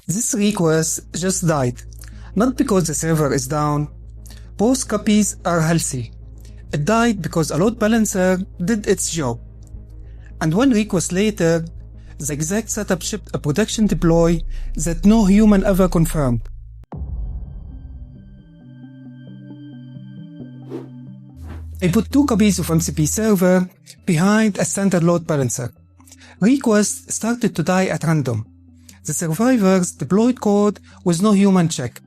This request just died, not because the server is down. Both copies are healthy. It died because a load balancer did its job. And one request later, the exact setup shipped a production deploy that no human ever confirmed. I put 2 copies of MCP server behind a standard load balancer. Requests started to die at random. The survivors deployed code with no human check.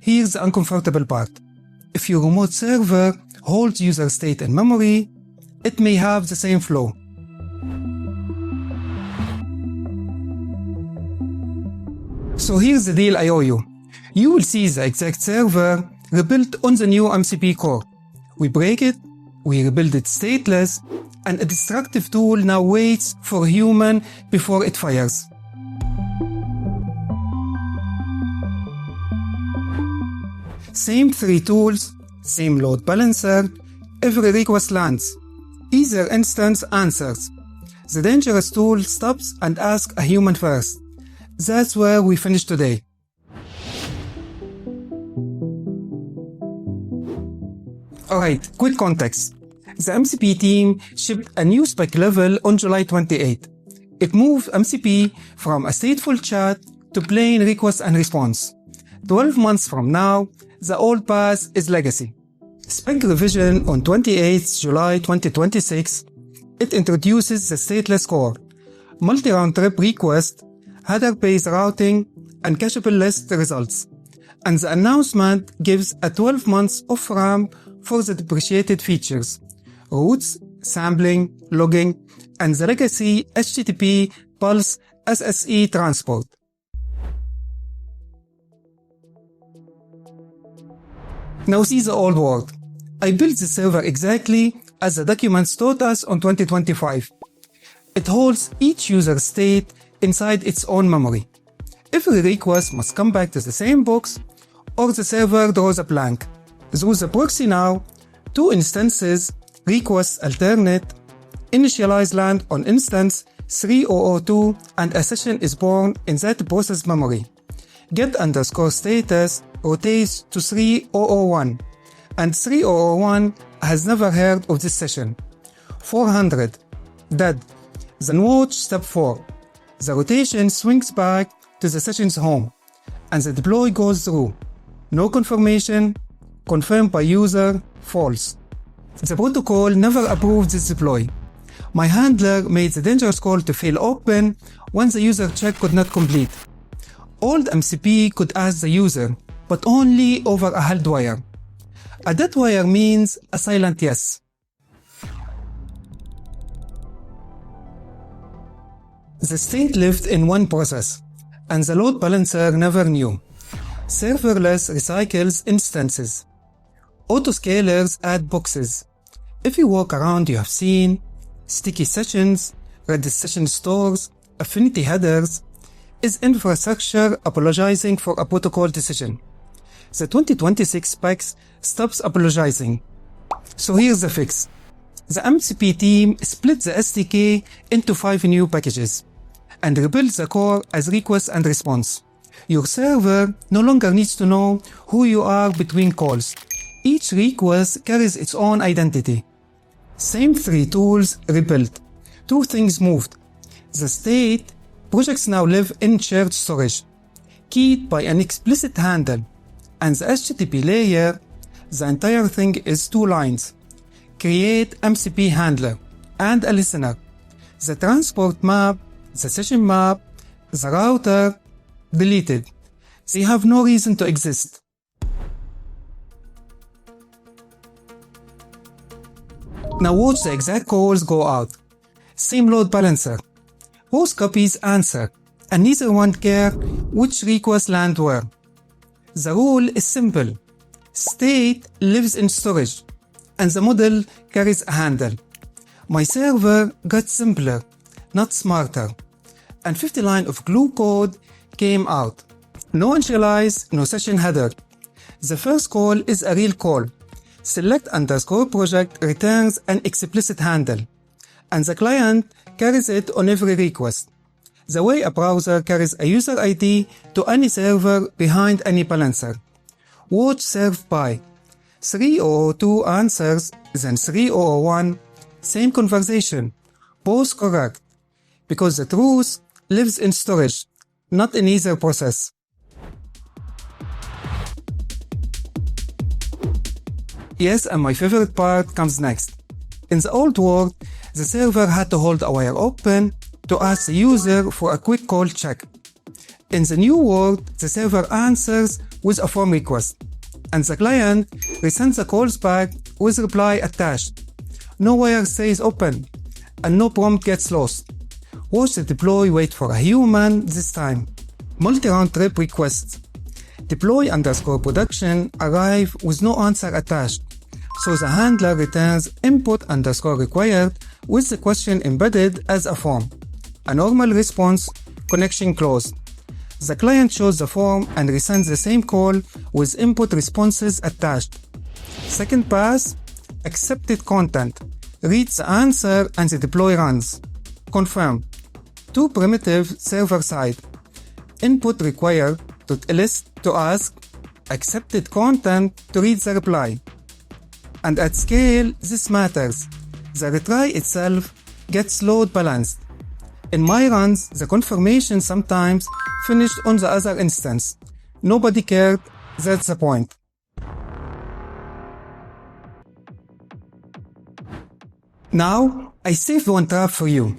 Here's the uncomfortable part. If your remote server holds user state in memory, it may have the same flow. So here's the deal I owe you. You will see the exact server rebuilt on the new MCP core. We break it, we rebuild it stateless, and a destructive tool now waits for a human before it fires. Same 3 tools, same load balancer, every request lands. Either instance answers. The dangerous tool stops and asks a human first. That's where we finish today. Alright, quick context. The MCP team shipped a new Spec level on July 28. It moved MCP from a stateful chat to plain request and response. 12 months from now, the old path is legacy. Spec revision on 28 July 2026, it introduces the stateless core, multi-round trip request, header-based routing, and cacheable list results. And the announcement gives a 12 months off-ramp for the depreciated features, routes, sampling, logging, and the legacy HTTP Pulse SSE transport. Now see the old world. I built the server exactly as the documents taught us on 2025. It holds each user state inside its own memory. Every request must come back to the same box, or the server draws a blank. Through the proxy now, 2 instances, requests alternate, initialize land on instance 3002, and a session is born in that process memory. Get underscore status rotates to 3001, and 3001 has never heard of this session. 400, dead. Then watch step 4. The rotation swings back to the session's home, and the deploy goes through. No confirmation, confirmed by user, false. The protocol never approved this deploy. My handler made the dangerous call to fail open when the user check could not complete. Old MCP could ask the user, but only over a held wire. A dead wire means a silent yes. The state lived in one process, and the load balancer never knew. Serverless recycles instances. Autoscalers add boxes. If you walk around, you have seen sticky sessions, Redis session stores, affinity headers. Is infrastructure apologizing for a protocol decision? The 2026 specs stops apologizing. So here's the fix. The MCP team split the SDK into 5 new packages and rebuilt the core as request and response. Your server no longer needs to know who you are between calls. Each request carries its own identity. Same 3 tools rebuilt. 2 things moved. The state, projects now live in shared storage, keyed by an explicit handle, and the HTTP layer, the entire thing is 2 lines. Create MCP handler and a listener. The transport map, the session map, the router, deleted. They have no reason to exist. Now watch the exact calls go out. Same load balancer. Both copies answer, and neither one care which request land where. The rule is simple. State lives in storage, and the model carries a handle. My server got simpler, not smarter, and 50 lines of glue code came out. No initialize, no session header. The first call is a real call. Select underscore project returns an explicit handle, and the client carries it on every request. the way a browser carries a user ID to any server behind any balancer. Watch served by 3002 answers, then 3001, same conversation, both correct, because the truth lives in storage, not in either process. Yes, and my favorite part comes next. In the old world, the server had to hold a wire open to ask the user for a quick call check. In the new world, the server answers with a form request, and the client resends the calls back with reply attached. No wire stays open, and no prompt gets lost. Watch the deploy wait for a human this time. Multi-round trip requests. Deploy_production arrive with no answer attached, so the handler returns input_required with the question embedded as a form. A normal response, connection closed. The client shows the form and resends the same call with input responses attached. Second pass, accepted content. Reads the answer and the deploy runs. Confirm. Two primitive server side. Input required .list to ask, accepted content to read the reply. And at scale, this matters. The retry itself gets load balanced. In my runs, the confirmation sometimes finished on the other instance. Nobody cared, that's the point. Now, I saved one trap for you.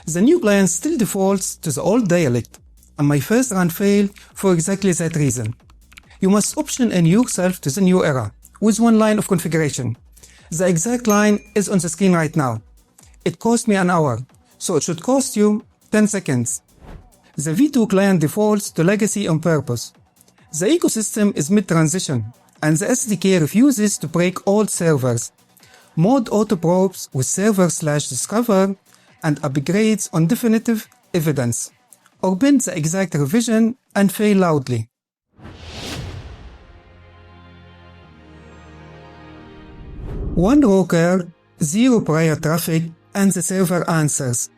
The new client still defaults to the old dialect, and my first run failed for exactly that reason. You must option in yourself to the new era, with one line of configuration. The exact line is on the screen right now. It cost me an hour, so it should cost you 10 seconds. The V2 client defaults to legacy on purpose. The ecosystem is mid-transition, and the SDK refuses to break old servers. Mod auto-probes with server/discover and upgrades on definitive evidence, or bend the exact revision and fail loudly. One broker, zero prior traffic, and the server answers.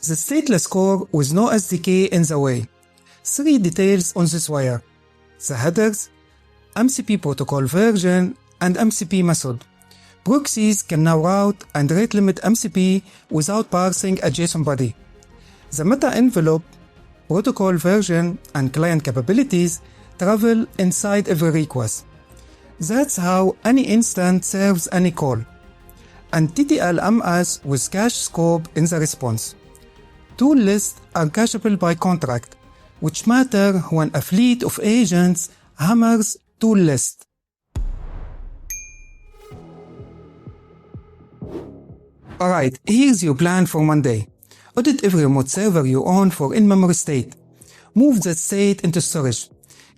The stateless core with no SDK in the way. 3 details on this wire. The headers, MCP protocol version, and MCP method. Proxies can now route and rate limit MCP without parsing a JSON body. The meta envelope, protocol version, and client capabilities travel inside every request. That's how any instance serves any call. And TTL-MS with cache scope in the response. Tool lists are cacheable by contract, which matter when a fleet of agents hammers tool list. Alright, here's your plan for Monday. Audit every remote server you own for in-memory state. Move that state into storage,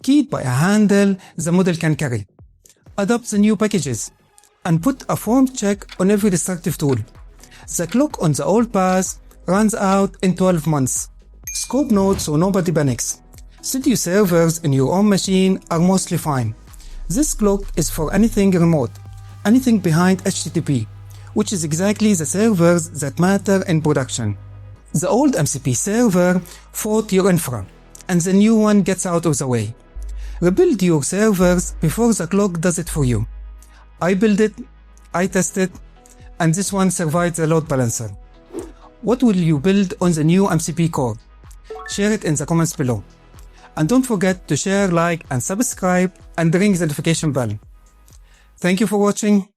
keyed by a handle the model can carry. Adopt the new packages, and put a form check on every destructive tool. The clock on the old pass runs out in 12 months. Scope notes so nobody panics. Studio servers in your own machine are mostly fine. This clock is for anything remote, anything behind HTTP, which is exactly the servers that matter in production. The old MCP server fought your infra, and the new one gets out of the way. Rebuild your servers before the clock does it for you. I built it, I tested, and this one survived the load balancer. What will you build on the new MCP core? Share it in the comments below. And don't forget to share, like, and subscribe, and ring the notification bell. Thank you for watching,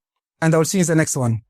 and I'll see you in the next one.